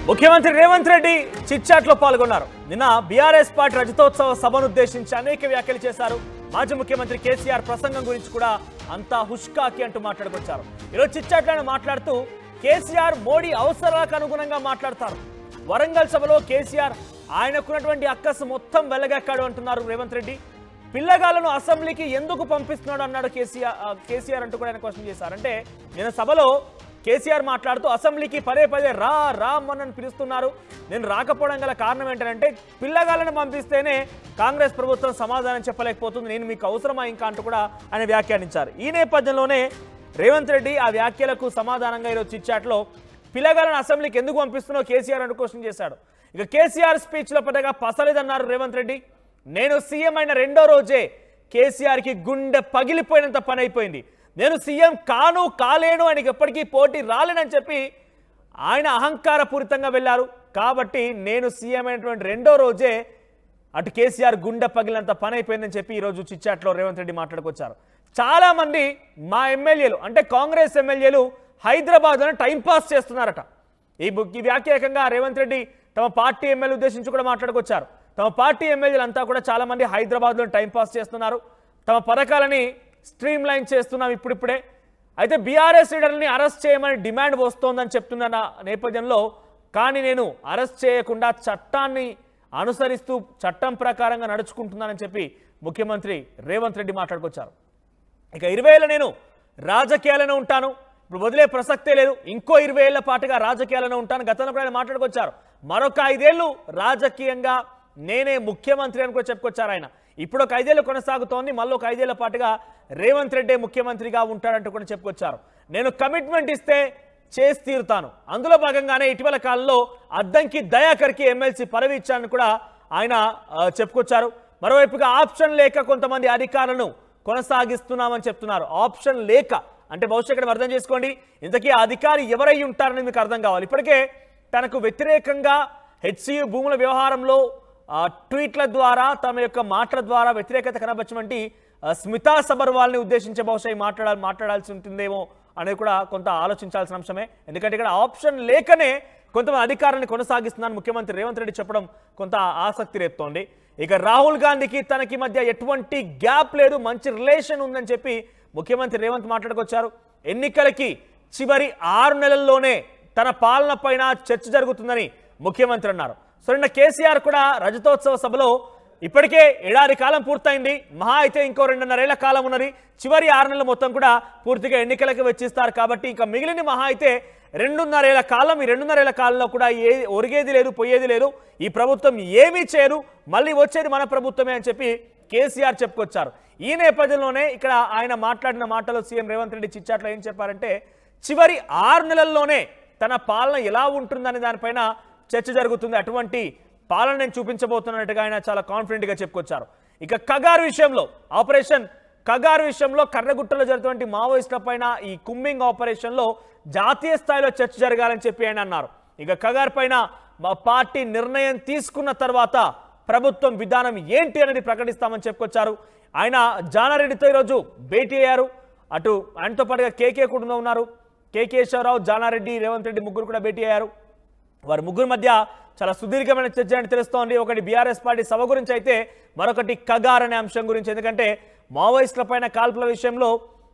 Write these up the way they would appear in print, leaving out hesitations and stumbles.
ముఖ్యమంత్రి రేవంత్ రెడ్డి చిట్చాట్లో పాల్గొన్నారు. నిన్న బీఆర్ఎస్ పార్టీ రజతోత్సవ సభను ఉద్దేశించి అనేక వ్యాఖ్యలు చేశారు. మాజీ ముఖ్యమంత్రి కేసీఆర్ ప్రసంగం గురించి కూడా అంతా హుష్కాకి అంటూ మాట్లాడుకొచ్చారు. ఈరోజు చిట్చాట్లో మాట్లాడుతూ కేసీఆర్ మోడీ అవసరాలకు అనుగుణంగా మాట్లాడతారు. వరంగల్ సభలో కేసీఆర్ ఆయనకున్నటువంటి అక్కసు మొత్తం వెలగెక్కాడు అంటున్నారు రేవంత్ రెడ్డి. పిల్లగాళ్లను అసెంబ్లీకి ఎందుకు పంపిస్తున్నాడు అన్నాడు కేసీఆర్ అంటూ కూడా ఆయన క్వశ్చన్ చేశారు. అంటే నిన్న సభలో కేసీఆర్ మాట్లాడుతూ అసెంబ్లీకి పదే పదే రామ్మని పిలుస్తున్నారు. నేను రాకపోవడం గల కారణం ఏంటంటే పిల్లగాళ్ళని పంపిస్తేనే కాంగ్రెస్ ప్రభుత్వం సమాధానం చెప్పలేకపోతుంది, నేను మీకు అవసరమా ఇంకా అంటూ కూడా ఆయన వ్యాఖ్యానించారు. ఈ నేపథ్యంలోనే రేవంత్ రెడ్డి ఆ వ్యాఖ్యలకు సమాధానంగా ఈరోజు చిట్చాట్లో పిల్లగాళ్ళని అసెంబ్లీకి ఎందుకు పంపిస్తున్నావు కేసీఆర్ అంటూ క్వశ్చన్ చేశాడు. ఇక కేసీఆర్ స్పీచ్లో పెద్దగా పసలేదన్నారు రేవంత్ రెడ్డి. నేను సీఎం అయిన రెండో రోజే కేసీఆర్కి గుండె పగిలిపోయినంత పని అయిపోయింది. నేను సీఎం కాలేను, ఆయనకి ఎప్పటికీ పోటీ రాలేనని చెప్పి ఆయన అహంకారపూరితంగా వెళ్ళారు. కాబట్టి నేను సీఎం అయినటువంటి రెండో రోజే అటు కేసీఆర్ గుండె పగిలినంత పని అయిపోయిందని చెప్పి ఈరోజు చిట్చాట్లో రేవంత్ రెడ్డి మాట్లాడుకొచ్చారు. చాలామంది మా ఎమ్మెల్యేలు అంటే కాంగ్రెస్ ఎమ్మెల్యేలు హైదరాబాద్లో టైంపాస్ చేస్తున్నారట. ఈ వ్యాఖ్యాకంగా రేవంత్ రెడ్డి తమ పార్టీ ఎమ్మెల్యే ఉద్దేశించి కూడా మాట్లాడుకొచ్చారు. తమ పార్టీ ఎమ్మెల్యేలంతా కూడా చాలామంది హైదరాబాద్లో టైంపాస్ చేస్తున్నారు, తమ పథకాలని స్ట్రీమ్ లైన్ చేస్తున్నాం ఇప్పుడిప్పుడే. అయితే బీఆర్ఎస్ లీడర్ని అరెస్ట్ చేయమని డిమాండ్ వస్తోందని చెప్తున్న నేపథ్యంలో కానీ నేను అరెస్ట్ చేయకుండా చట్టాన్ని అనుసరిస్తూ చట్టం ప్రకారంగా నడుచుకుంటున్నానని చెప్పి ముఖ్యమంత్రి రేవంత్ రెడ్డి మాట్లాడుకొచ్చారు. ఇక 20 ఏళ్ళ నేను రాజకీయాలను ఉంటాను, ఇప్పుడు వదిలే ప్రసక్తే లేదు, ఇంకో 20 ఏళ్ల పాటుగా రాజకీయాలను ఉంటాను. గతంలో కూడా ఆయన మాట్లాడుకొచ్చారు. మరొక 5 ఏళ్ళు రాజకీయంగా నేనే ముఖ్యమంత్రి అని కూడా చెప్పుకొచ్చారు ఆయన. ఇప్పుడు ఒక 5 ఏళ్ళు కొనసాగుతోంది, మళ్ళీ ఒక 5 ఏళ్ల పాటుగా రేవంత్ రెడ్డి ముఖ్యమంత్రిగా ఉంటాడంటూ కూడా చెప్పుకొచ్చారు. నేను కమిట్మెంట్ ఇస్తే చేసి తీరుతాను. అందులో భాగంగానే ఇటీవల కాలంలో అద్దంకి దయాకర్కి ఎమ్మెల్సీ పదవి ఇచ్చానని కూడా ఆయన చెప్పుకొచ్చారు. మరోవైపుగా ఆప్షన్ లేక కొంతమంది అధికారులను కొనసాగిస్తున్నామని చెప్తున్నారు. ఆప్షన్ లేక అంటే బహుశా ఇక్కడ అర్థం చేసుకోండి, ఇంతకీ ఆ అధికారి ఎవరై ఉంటారని మీకు అర్థం కావాలి. ఇప్పటికే తనకు వ్యతిరేకంగా హెచ్సియు భూముల వ్యవహారంలో ట్వీట్ల ద్వారా తమ యొక్క మాటల ద్వారా వ్యతిరేకత కనబరిచినటువంటి స్మితా సబర్వాల్ని ఉద్దేశించే బహుశా మాట్లాడాల్సి ఉంటుందేమో అనేది కూడా కొంత ఆలోచించాల్సిన అంశమే. ఎందుకంటే ఇక్కడ ఆప్షన్ లేకనే కొంతమంది అధికారాన్ని కొనసాగిస్తున్నారని ముఖ్యమంత్రి రేవంత్ రెడ్డి చెప్పడం కొంత ఆసక్తి రేపుతోంది. ఇక రాహుల్ గాంధీకి తనకి మధ్య ఎటువంటి గ్యాప్ లేదు, మంచి రిలేషన్ ఉందని చెప్పి ముఖ్యమంత్రి రేవంత్ మాట్లాడుకొచ్చారు. ఎన్నికలకి చివరి 6 నెలల్లోనే తన పాలన పైన చర్చ జరుగుతుందని ముఖ్యమంత్రి అన్నారు. సో నిన్న కేసీఆర్ కూడా రజతోత్సవ సభలో ఇప్పటికే ఏడాది కాలం పూర్తయింది, మహా అయితే ఇంకో 2.5 ఏళ్ల కాలం ఉన్నది, చివరి 6 నెలల మొత్తం కూడా పూర్తిగా ఎన్నికలకు వెచ్చిస్తారు. కాబట్టి ఇంకా మిగిలిన మహా అయితే 2.5 ఏళ్ల కాలం. ఈ 2.5 ఏళ్ల కాలంలో కూడా ఒరిగేది లేదు, పోయేది లేదు, ఈ ప్రభుత్వం ఏమీ చేయరు, మళ్ళీ వచ్చేది మన ప్రభుత్వమే అని చెప్పి కేసీఆర్ చెప్పుకొచ్చారు. ఈ నేపథ్యంలోనే ఇక్కడ ఆయన మాట్లాడిన మాటలు సీఎం రేవంత్ రెడ్డి చిట్చాట్లో ఏం చెప్పారంటే చివరి 6 నెలల్లోనే తన పాలన ఎలా ఉంటుందనే దానిపైన చర్చ జరుగుతుంది, అటువంటి పాలన నేను చూపించబోతున్నట్టుగా ఆయన చాలా కాన్ఫిడెంట్గా చెప్పుకొచ్చారు. ఇక కగార్ విషయంలో ఆపరేషన్ కగార్ విషయంలో కర్రగుట్టలో జరుగుతున్న మావోయిస్టుల పైన ఈ కుమ్మింగ్ ఆపరేషన్లో జాతీయ స్థాయిలో చర్చ జరగాలని చెప్పి ఆయన అన్నారు. ఇక కగార్ పైన మా పార్టీ నిర్ణయం తీసుకున్న తర్వాత ప్రభుత్వం విధానం ఏంటి అనేది ప్రకటిస్తామని చెప్పుకొచ్చారు. ఆయన జానారెడ్డితో ఈరోజు భేటీ అయ్యారు. అటు ఆయనతో పాటుగా కేకే కూడా ఉన్నారు. కేకేశ్వరరావు, జానారెడ్డి, రేవంత్ రెడ్డి ముగ్గురు కూడా భేటీ అయ్యారు. వారి ముగ్గురు మధ్య చాలా సుదీర్ఘమైన చర్చ అని తెలుస్తోంది. ఒకటి బీఆర్ఎస్ పార్టీ సభ గురించి అయితే మరొకటి కగార్ అనే అంశం గురించి. ఎందుకంటే మావోయిస్టుల పైన కాల్పుల విషయంలో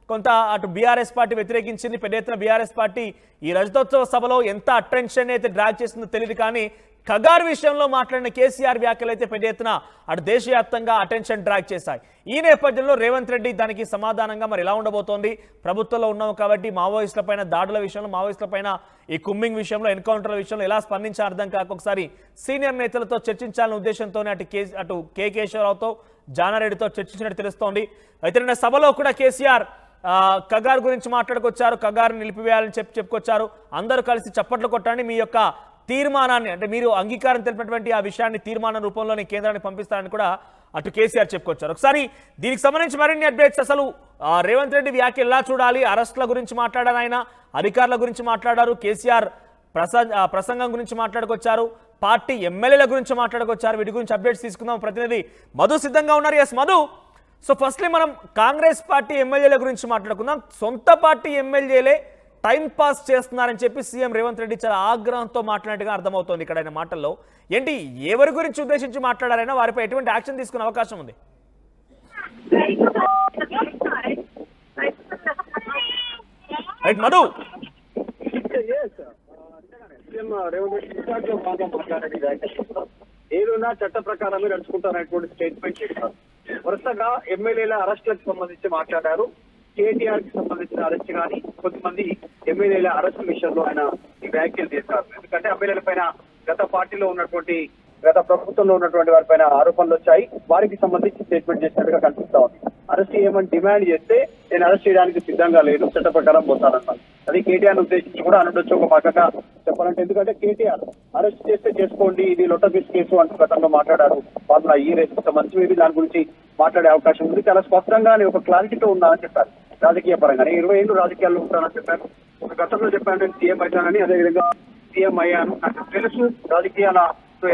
కొంత అటు బీఆర్ఎస్ పార్టీ వ్యతిరేకించింది. పెద్ద ఎత్తున బీఆర్ఎస్ పార్టీ ఈ రజతోత్సవ సభలో ఎంత అటెన్షన్ అయితే డ్రాగ్ చేసిందో తెలియదు, కానీ కగార్ విషయంలో మాట్లాడిన కేసీఆర్ వ్యాఖ్యలు అయితే పెద్ద ఎత్తున అటు దేశవ్యాప్తంగా అటెన్షన్ డ్రాగ్ చేశాయి. ఈ నేపథ్యంలో రేవంత్ రెడ్డి దానికి సమాధానంగా మరి ఎలా ఉండబోతోంది, ప్రభుత్వంలో ఉన్నాము కాబట్టి మావోయిస్టుల పైన దాడుల విషయంలో, మావోయిస్టుల పైన ఈ కుమ్మింగ్ విషయంలో, ఎన్కౌంటర్ల విషయంలో ఎలా స్పందించాలో అర్థం కాక ఒకసారి సీనియర్ నేతలతో చర్చించాలనే ఉద్దేశంతోనే అటు కేకేశ్వరరావుతో, జానారెడ్డితో చర్చించినట్టు తెలుస్తోంది. అయితే నిన్న సభలో కూడా కేసీఆర్ కగార్ గురించి మాట్లాడుకొచ్చారు. కగార్ నిలిపివేయాలని చెప్పుకొచ్చారు. అందరూ కలిసి చప్పట్లు కొట్టండి, మీ యొక్క తీర్మానాన్ని అంటే మీరు అంగీకారం తెలిపినటువంటి ఆ విషయాన్ని తీర్మానం రూపంలోనే కేంద్రానికి పంపిస్తారని కూడా అటు కేసీఆర్ చెప్పుకొచ్చారు. ఒకసారి దీనికి సంబంధించి మరిన్ని అప్డేట్స్, అసలు రేవంత్ రెడ్డి వ్యాఖ్య ఎలా చూడాలి, అరెస్టుల గురించి మాట్లాడారు ఆయన, అధికారుల గురించి మాట్లాడారు, కేసీఆర్ ప్రసంగం గురించి మాట్లాడుకొచ్చారు, పార్టీ ఎమ్మెల్యేల గురించి మాట్లాడుకొచ్చారు. వీటి గురించి అప్డేట్స్ తీసుకుందాం. ప్రతినిధి మధు సిద్ధంగా ఉన్నారు. ఎస్ మధు, సో ఫస్ట్లీ మనం కాంగ్రెస్ పార్టీ ఎమ్మెల్యేల గురించి మాట్లాడుకుందాం. సొంత పార్టీ ఎమ్మెల్యేలే టైం పాస్ చేస్తున్నారని చెప్పి సీఎం రేవంత్ రెడ్డి చాలా ఆగ్రహంతో మాట్లాడినట్టుగా అర్థమవుతోంది ఇక్కడ ఆయన మాటల్లో. ఏంటి, ఎవరి గురించి ఉద్దేశించి మాట్లాడారైనా వారిపై ఎటువంటి యాక్షన్ తీసుకునే అవకాశం ఉంది? రైట్ మధు, ఏదైనా చట్ట ప్రకారమే నడుచుకుంటారనేటువంటి స్టేట్మెంట్ చేశారు. వరుసగా ఎమ్మెల్యేల అరెస్టులకు సంబంధించి మాట్లాడారు. కేటీఆర్ కి సంబంధించిన అరెస్ట్ కానీ కొంతమంది ఎమ్మెల్యేల అరెస్ట్ విషయంలో ఆయన ఈ వ్యాఖ్యలు చేశారు. ఎందుకంటే ఎమ్మెల్యేల పైన గత ప్రభుత్వంలో ఉన్నటువంటి వారి పైన ఆరోపణలు వచ్చాయి. వారికి సంబంధించి స్టేట్మెంట్ చేసినట్టుగా కనిపిస్తా ఉంది. అరెస్ట్ చేయమని డిమాండ్ చేస్తే నేను అరెస్ట్ చేయడానికి సిద్ధంగా లేదు, చట్ట ప్రకారం పోతానన్నారు. అది కేటీఆర్ ఉద్దేశించి కూడా అనొచ్చు ఒక పక్కగా చెప్పాలంటే. ఎందుకంటే కేటీఆర్ అరెస్ట్ చేస్తే చేసుకోండి, ఇది లొట్టబీస్ కేసు అంటూ గతంలో మాట్లాడారు. వాళ్ళ ఈ రేసు మంచి మేబీ దాని గురించి మాట్లాడే అవకాశం ఉంది. చాలా స్పష్టంగా ఒక క్లారిటీతో ఉన్నానని చెప్పారు. రాజకీయ పరంగా 20 ఏళ్ళు రాజకీయాల్లో ఉంటానని చెప్పారు. ఒక గతంలో చెప్పాను నేను సీఎం అవుతానని, అదేవిధంగా సీఎం అయ్యాను, నాకు తెలుసు రాజకీయాల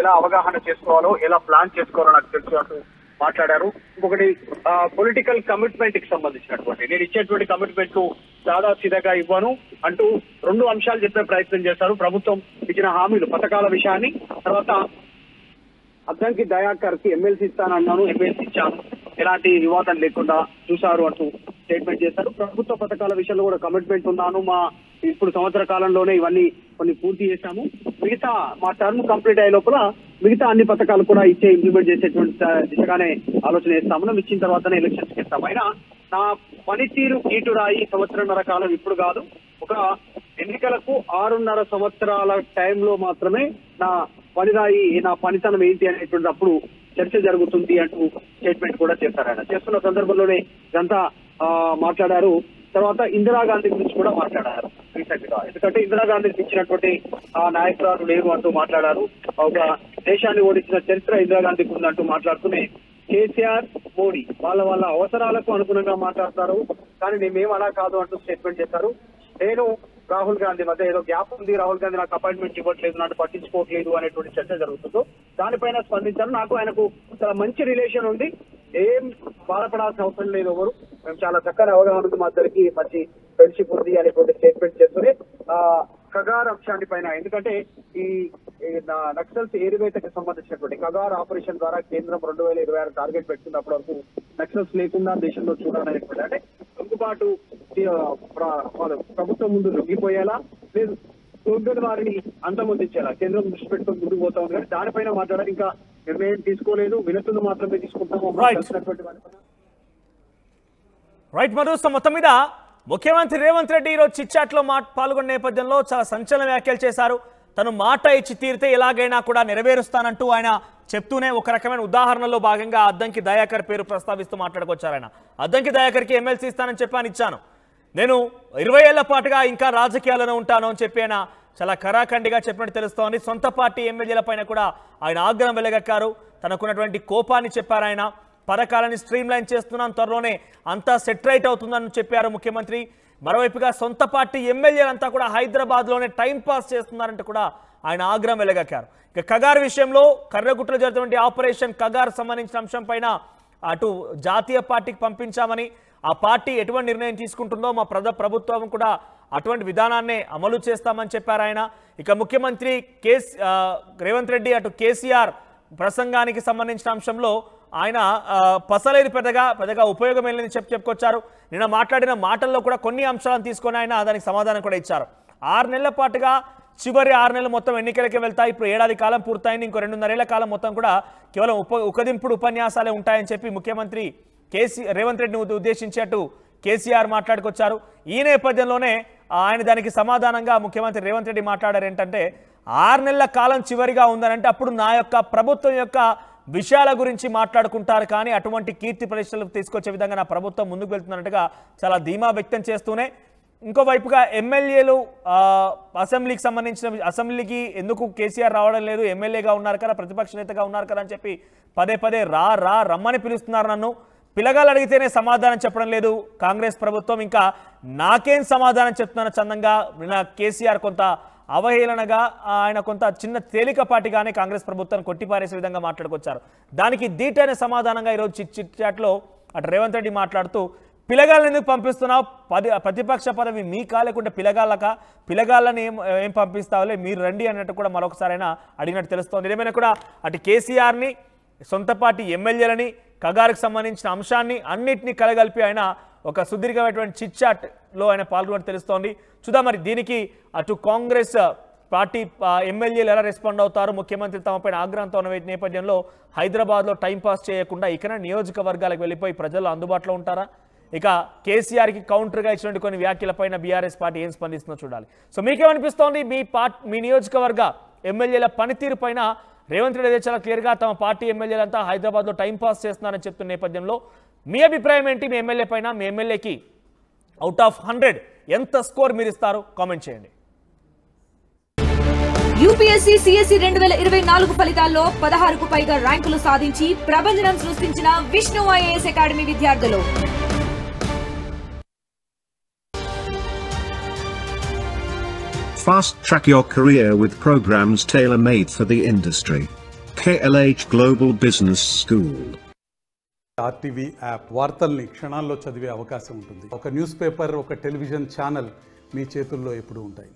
ఎలా అవగాహన చేసుకోవాలో, ఎలా ప్లాన్ చేసుకోవాలో నాకు తెలుసు అంటూ మాట్లాడారు. ఇంకొకటి పొలిటికల్ కమిట్మెంట్ కి సంబంధించినటువంటి నేను ఇచ్చేటువంటి కమిట్మెంట్ సాదా సీదాగా ఇవ్వను అంటూ 2 అంశాలు చెప్పే ప్రయత్నం చేశారు. ప్రభుత్వం ఇచ్చిన హామీలు, పథకాల విషయాన్ని, తర్వాత అద్దంకి దయాకర్ కి ఎమ్మెల్సీ ఇస్తానన్నాను, ఎమ్మెల్సీ ఇచ్చాను, ఎలాంటి వివాదం లేకుండా చూశారు అంటూ స్టేట్మెంట్ చేశారు. ప్రభుత్వ పథకాల విషయంలో కూడా కమిట్మెంట్ ఉన్నాను, మా ఇప్పుడు సంవత్సర కాలంలోనే ఇవన్నీ కొన్ని పూర్తి చేశాము, మిగతా మా టర్మ్ కంప్లీట్ అయ్యే లోపల మిగతా అన్ని పథకాలు కూడా ఇంప్లిమెంట్ చేసేటువంటి దిశగానే ఆలోచన చేస్తాము, ఇచ్చిన తర్వాతనే ఎలక్షన్స్ చేస్తాము. అయినా నా పనితీరు కీటురాయి సంవత్సరంన్నర కాలం ఇప్పుడు కాదు, ఒక ఎన్నికలకు 6.5 సంవత్సరాల టైంలో మాత్రమే నా పనిరాయి, నా పనితనం ఏంటి అనేటువంటి అప్పుడు చర్చ జరుగుతుంది అంటూ స్టేట్మెంట్ కూడా చేశారు. ఆయన చేస్తున్న సందర్భంలోనే ఇదంతా మాట్లాడారు. తర్వాత ఇందిరాగాంధీ గురించి కూడా మాట్లాడారు రీసెంట్ గా. ఎందుకంటే ఇందిరాగాంధీకి ఇచ్చినటువంటి నాయకురాలు లేరు అంటూ మాట్లాడారు. ఒక దేశాన్ని ఓడించిన చరిత్ర ఇందిరాగాంధీకి ఉందంటూ మాట్లాడుతూనే కేసీఆర్, మోడీ వాళ్ళ అవసరాలకు అనుగుణంగా మాట్లాడతారు, కానీ మేమేం అలా కాదు అంటూ స్టేట్మెంట్ చేశారు. నేను రాహుల్ గాంధీ మధ్య ఏదో గ్యాప్ ఉంది, రాహుల్ గాంధీ నాకు అపాయింట్మెంట్ ఇవ్వట్లేదు, నన్ను పట్టించుకోవట్లేదు అనేటువంటి చర్చ జరుగుతుందో దానిపైన స్పందించారు. నాకు ఆయనకు చాలా మంచి రిలేషన్ ఉంది, ఏం బాధపడాల్సిన అవసరం లేదు, ఎవరు మేము చాలా చక్కని అవగాహన ఉంది, మా ఇద్దరికి మంచి ఫ్రెండ్షిప్ ఉంది అనేటువంటి స్టేట్మెంట్ చేస్తూనే కగార్ అంశాన్ని పైన, ఎందుకంటే ఈ నక్సల్స్ ఏరివేతకి సంబంధించినటువంటి కగార్ ఆపరేషన్ ద్వారా కేంద్రం 2026 టార్గెట్ పెట్టుకున్నప్పటి వరకు నక్సల్స్ లేకుండా దేశంలో చూడాలనేటువంటి, అంటే లొంగుబాటు ప్రభుత్వం ముందు లొంగిపోయేలా లేదు, లొంగిన వారిని అంతమొందించేలా కేంద్రం దృష్టి పెట్టుకుని ముందుకు పోతా ఉంది. కానీ దానిపైన మాట్లాడాలి, ఇంకా నిర్ణయం తీసుకోలేదు, వినతులు మాత్రమే తీసుకుంటాము. రైట్ మధు, మొత్తం మీద ముఖ్యమంత్రి రేవంత్ రెడ్డి ఈరోజు చిట్చాట్ లో పాల్గొన్న నేపథ్యంలో చాలా సంచలన వ్యాఖ్యలు చేశారు. తను మాట ఇచ్చి తీరితే ఎలాగైనా కూడా నెరవేరుస్తానంటూ ఆయన చెప్తూనే ఒక రకమైన ఉదాహరణలో భాగంగా అద్దంకి దయాకర్ పేరు ప్రస్తావిస్తూ మాట్లాడుకొచ్చారు. ఆయన అద్దంకి దయాకర్కి ఎమ్మెల్సీ ఇస్తానని చెప్పాను, ఇచ్చాను, నేను 20 ఏళ్ల పాటుగా ఇంకా రాజకీయాల్లోనే ఉంటాను అని చెప్పి ఆయన చాలా కరాఖండిగా చెప్పినట్టు తెలుస్తోంది. సొంత పార్టీ ఎమ్మెల్యేల పైన కూడా ఆయన ఆగ్రహం వెలగక్కారు, తనకున్నటువంటి కోపాన్ని చెప్పారు. ఆయన పథకాలని స్ట్రీమ్ లైన్ చేస్తున్నాను, త్వరలోనే అంతా సెటిరైట్ అవుతుందని చెప్పారు ముఖ్యమంత్రి. మరోవైపుగా సొంత పార్టీ ఎమ్మెల్యేలంతా కూడా హైదరాబాద్లోనే టైం పాస్ చేస్తున్నారంటూ కూడా ఆయన ఆగ్రహం వెలగక్కారు. ఇక కగార్ విషయంలో కర్రగుట్టలో జరిగినటువంటి ఆపరేషన్ కగార్ సంబంధించిన అంశం పైన అటు జాతీయ పార్టీకి పంపించామని, ఆ పార్టీ ఎటువంటి నిర్ణయం తీసుకుంటుందో మా ప్రభుత్వం కూడా అటువంటి విధానాన్నే అమలు చేస్తామని చెప్పారు ఆయన. ఇక ముఖ్యమంత్రి రేవంత్ రెడ్డి అటు కేసీఆర్ ప్రసంగానికి సంబంధించిన అంశంలో ఆయన పసలేదు పెద్దగా ఉపయోగం వెళ్ళని చెప్పుకొచ్చారు. నిన్న మాట్లాడిన మాటల్లో కూడా కొన్ని అంశాలను తీసుకొని ఆయన దానికి సమాధానం కూడా ఇచ్చారు. 6 నెలల పాటుగా చివరి 6 నెలలు మొత్తం ఎన్నికలకే వెళ్తాయి, ఇప్పుడు ఏడాది కాలం పూర్తయింది, ఇంకో 2.5 ఏళ్ల కాలం మొత్తం కూడా కేవలం ఉకదింపుడు ఉపన్యాసాలే ఉంటాయని చెప్పి ముఖ్యమంత్రి రేవంత్ రెడ్డిని ఉద్దేశించి అటు కేసీఆర్ మాట్లాడుకొచ్చారు. ఈ నేపథ్యంలోనే ఆయన దానికి సమాధానంగా ముఖ్యమంత్రి రేవంత్ రెడ్డి మాట్లాడారు ఏంటంటే, 6 నెలల కాలం చివరిగా ఉందనంటే అప్పుడు నా యొక్క ప్రభుత్వం యొక్క విషయాల గురించి మాట్లాడుకుంటారు, కానీ అటువంటి కీర్తి ప్రతిష్టలకు తీసుకొచ్చే విధంగా నా ప్రభుత్వం ముందుకు వెళ్తున్నట్టుగా చాలా ధీమా వ్యక్తం చేస్తూనే, ఇంకోవైపుగా ఎమ్మెల్యేలు అసెంబ్లీకి సంబంధించిన అసెంబ్లీకి ఎందుకు కేసీఆర్ రావడం లేదు, ఎమ్మెల్యేగా ఉన్నారు కదా, ప్రతిపక్ష నేతగా ఉన్నారు కదా అని చెప్పి పదే రమ్మని పిలుస్తున్నారు, నన్ను పిలగాలు అడిగితేనే సమాధానం చెప్పడం లేదు కాంగ్రెస్ ప్రభుత్వం, ఇంకా నాకేం సమాధానం చెప్తున్న చందంగా కేసీఆర్ కొంత అవహేళనగా ఆయన కొంత చిన్న తేలికపాటిగానే కాంగ్రెస్ ప్రభుత్వాన్ని కొట్టిపారేసే విధంగా మాట్లాడుకొచ్చారు. దానికి దీటైన సమాధానంగా ఈరోజు చిట్ చాట్లో అటు రేవంత్ రెడ్డి మాట్లాడుతూ, పిల్లగాళ్ళని ఎందుకు పంపిస్తున్నావు? ప్రతిపక్ష పదవి మీకా లేకుంటే పిల్లగాళ్ళని ఏం పంపిస్తావులే, మీరు రండి అన్నట్టు కూడా మరొకసారైనా అడిగినట్టు తెలుస్తోంది. ఏమైనా కూడా అటు కేసీఆర్ని, సొంత పార్టీ ఎమ్మెల్యేలని, కగారుకు సంబంధించిన అంశాన్ని అన్నింటినీ కలగలిపి ఆయన ఒక సుదీర్ఘమైనటువంటి చిట్చాట్లో ఆయన పాల్గొన్నట్టు తెలుస్తోంది. చూద్దాం మరి దీనికి అటు కాంగ్రెస్ పార్టీ ఎమ్మెల్యేలు ఎలా రెస్పాండ్ అవుతారు. ముఖ్యమంత్రి తమపైన ఆగ్రహంతో ఉన్న నేపథ్యంలో హైదరాబాద్లో టైంపాస్ చేయకుండా ఇకన నియోజకవర్గాలకు వెళ్ళిపోయి ప్రజల్లో అందుబాటులో ఉంటారా? ఇక కేసీఆర్కి కౌంటర్గా ఇచ్చినటువంటి కొన్ని వ్యాఖ్యలపైన బీఆర్ఎస్ పార్టీ ఏం స్పందిస్తుందో చూడాలి. సో మీకేమనిపిస్తోంది? మీ నియోజకవర్గ ఎమ్మెల్యేల పనితీరు పైన రేవంత్ రెడ్డి చాలా క్లియర్గా తమ పార్టీ ఎమ్మెల్యేలంతా హైదరాబాద్లో టైంపాస్ చేస్తున్నారని చెప్తున్న నేపథ్యంలో మీ అభిప్రాయం ఏంటి? మీ ఎమ్మెల్యే పైన, మీ ఎమ్మెల్యేకి అవుట్ ఆఫ్ 100 ఎంత స్కోర్ మీరు ఇస్తారు? కామెంట్ చేయండి. యూపీఎస్సీ సిఎస్సి 2024 ఫలితాల్లో 16కు పైగా ర్యాంకులు సాధించి ప్రభంజనం సృష్టించిన విష్ణు ఐఏఎస్ అకాడమీ విద్యార్థులు. Fast track your career with programs tailor-made for the industry. KLH Global Business School. RTV app వార్తల్ని క్షణాల్లో చదివే అవకాశం ఉంటుంది. ఒక న్యూస్ పేపర్, ఒక టెలివిజన్ ఛానల్ మీ చేతుల్లో ఎప్పుడూ ఉంటాయి.